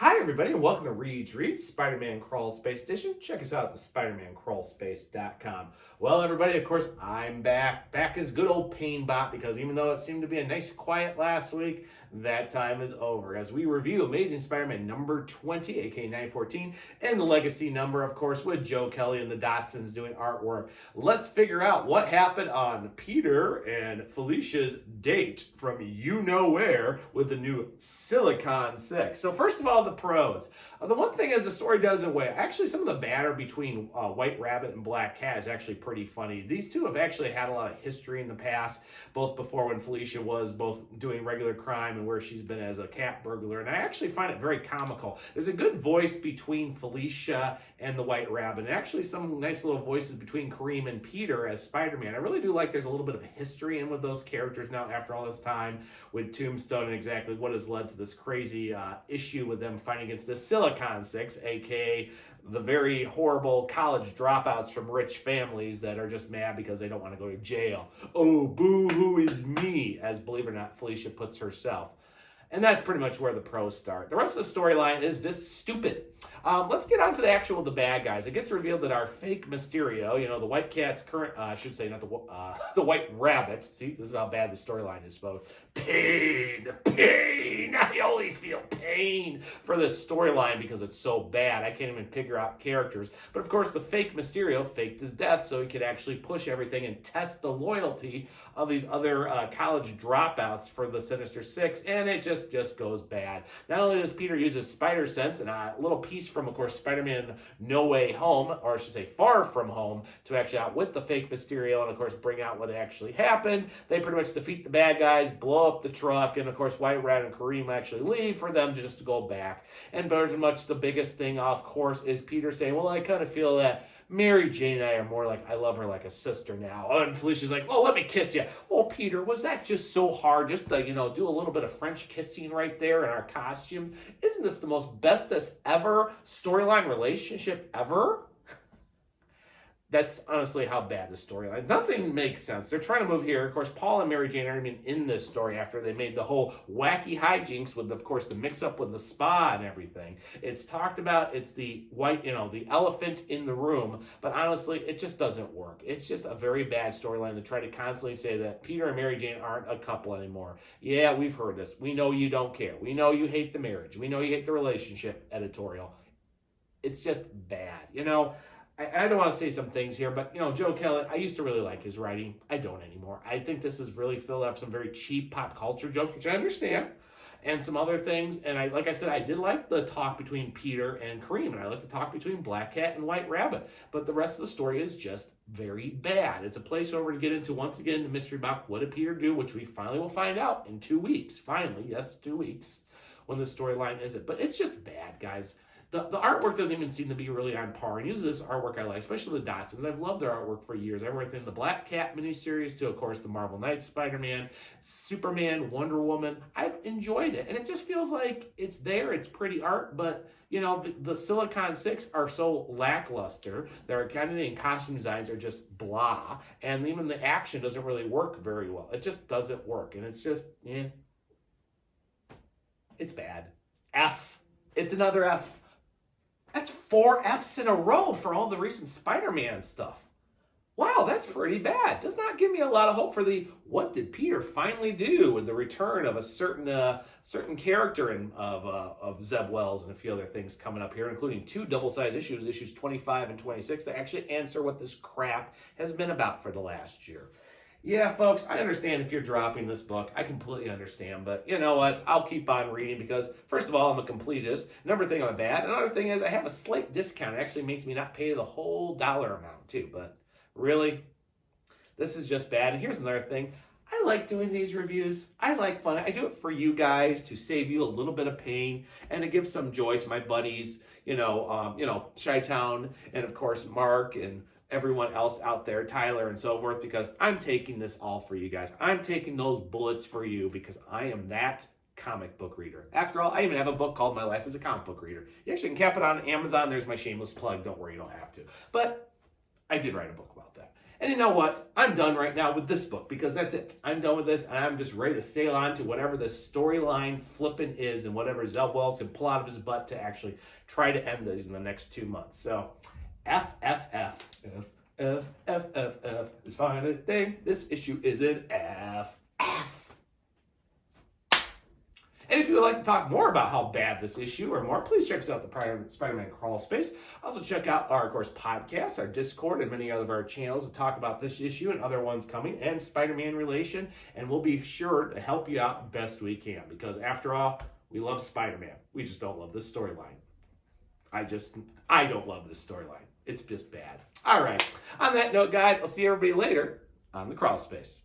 Hi, everybody, and welcome to Reed's Reads, Spider-Man Crawl Space Edition. Check us out at the SpidermanCrawlspace.com. Well, everybody, of course, I'm back as good old Painbot, because even though it seemed to be a nice quiet last week, that time is over as we review Amazing Spider-Man number 20, aka 914, and the legacy number, of course, with Joe Kelly and the Dodsons doing artwork. Let's figure out what happened on Peter and Felicia's date from you-know-where with the new Silicon 6. So first of all, the pros. The one thing is the story does away. Actually, some of the banter between White Rabbit and Black Cat is actually pretty funny. These two have actually had a lot of history in the past, both before when Felicia was both doing regular crime and where she's been as a cat burglar. And I actually find it very comical. There's a good voice between Felicia and the White Rabbit, and actually some nice little voices between Kareem and Peter as Spider-Man. I really do like there's a little bit of history in with those characters now after all this time with Tombstone and exactly what has led to this crazy issue with them fighting against the Silicon 6, aka the very horrible college dropouts from rich families that are just mad because they don't want to go to jail. Oh, boo-hoo is me, as believe it or not, Felicia puts herself. And that's pretty much where the pros start. The rest of the storyline is just stupid. Let's get on to the bad guys. It gets revealed that our fake Mysterio, the White Cat's current, I should say not the White Rabbit. See, this is how bad the storyline is, folks. Pain. I only feel pain for this storyline because it's so bad. I can't even figure out characters. But of course, the fake Mysterio faked his death so he could actually push everything and test the loyalty of these other college dropouts for the Sinister Six, and it just goes bad. Not only does Peter use his spider sense and a little piece from, of course, Spider-Man No Way Home, or I should say Far From Home, to actually outwit the fake Mysterio and, of course, bring out what actually happened. They pretty much defeat the bad guys, blow up the truck, and, of course, White Rat and Kareem actually leave for them just to go back. And very much the biggest thing, of course, is Peter saying, well, I kind of feel that Mary Jane and I are more like, I love her like a sister now. And Felicia's like, oh, let me kiss you. Oh, Peter, was that just so hard just to, do a little bit of French kissing right there in our costume? Isn't this the most bestest ever storyline relationship ever? That's honestly how bad the storyline. Nothing makes sense. They're trying to move here. Of course, Paul and Mary Jane aren't even in this story after they made the whole wacky hijinks with, of course, the mix-up with the spa and everything. It's talked about. It's the white, the elephant in the room. But honestly, it just doesn't work. It's just a very bad storyline to try to constantly say that Peter and Mary Jane aren't a couple anymore. Yeah, we've heard this. We know you don't care. We know you hate the marriage. We know you hate the relationship editorial. It's just bad, I don't want to say some things here, but, Joe Kelly, I used to really like his writing. I don't anymore. I think this is really filled up some very cheap pop culture jokes, which I understand, and some other things. And like I said, I did like the talk between Peter and Kareem, and I like the talk between Black Cat and White Rabbit. But the rest of the story is just very bad. It's a placeholder to get into, once again, the mystery box. What did Peter do? Which we finally will find out in 2 weeks. Finally, yes, 2 weeks, when the storyline is it. But it's just bad, guys. The artwork doesn't even seem to be really on par. And usually this artwork I like, especially the Dotsons. I've loved their artwork for years. Everything, the Black Cat miniseries to, of course, the Marvel Knights, Spider-Man, Superman, Wonder Woman. I've enjoyed it. And it just feels like it's there. It's pretty art. But, the Silicon 6 are so lackluster. Their identity and costume designs are just blah. And even the action doesn't really work very well. It just doesn't work. And it's just, It's bad. F. It's another F. That's 4 Fs in a row for all the recent Spider-Man stuff. Wow, that's pretty bad. Does not give me a lot of hope for the what did Peter finally do with the return of a certain character of Zeb Wells and a few other things coming up here, including 2 double-sized issues 25 and 26, that actually answer what this crap has been about for the last year. Yeah, folks, I understand if you're dropping this book. I completely understand. But you know what? I'll keep on reading because, first of all, I'm a completist. Another thing, I'm bad. Another thing is I have a slight discount. It actually makes me not pay the whole dollar amount, too. But really, this is just bad. And here's another thing. I like doing these reviews. I like fun. I do it for you guys to save you a little bit of pain and to give some joy to my buddies, Chi-Town and, of course, Mark and everyone else out there, Tyler and so forth, because I'm taking this all for you guys. I'm taking those bullets for you because I am that comic book reader. After all, I even have a book called My Life as a Comic Book Reader. You actually can cap it on Amazon. There's my shameless plug. Don't worry, you don't have to. But I did write a book about that. And you know what? I'm done right now with this book because that's it. I'm done with this, and I'm just ready to sail on to whatever the storyline flipping is and whatever Zeb Wells can pull out of his butt to actually try to end these in the next 2 months. So, F, F, F. F, F, F, F, F. It's finally a thing. This issue is an F. F. And if you would like to talk more about how bad this issue or more, please check us out at the Spider-Man Crawl Space. Also check out our, of course, podcasts, our Discord, and many other of our channels to talk about this issue and other ones coming and Spider-Man relation. And we'll be sure to help you out best we can because after all, we love Spider-Man. We just don't love this storyline. I don't love this storyline. It's just bad. All right. On that note, guys, I'll see everybody later on the Crawl Space.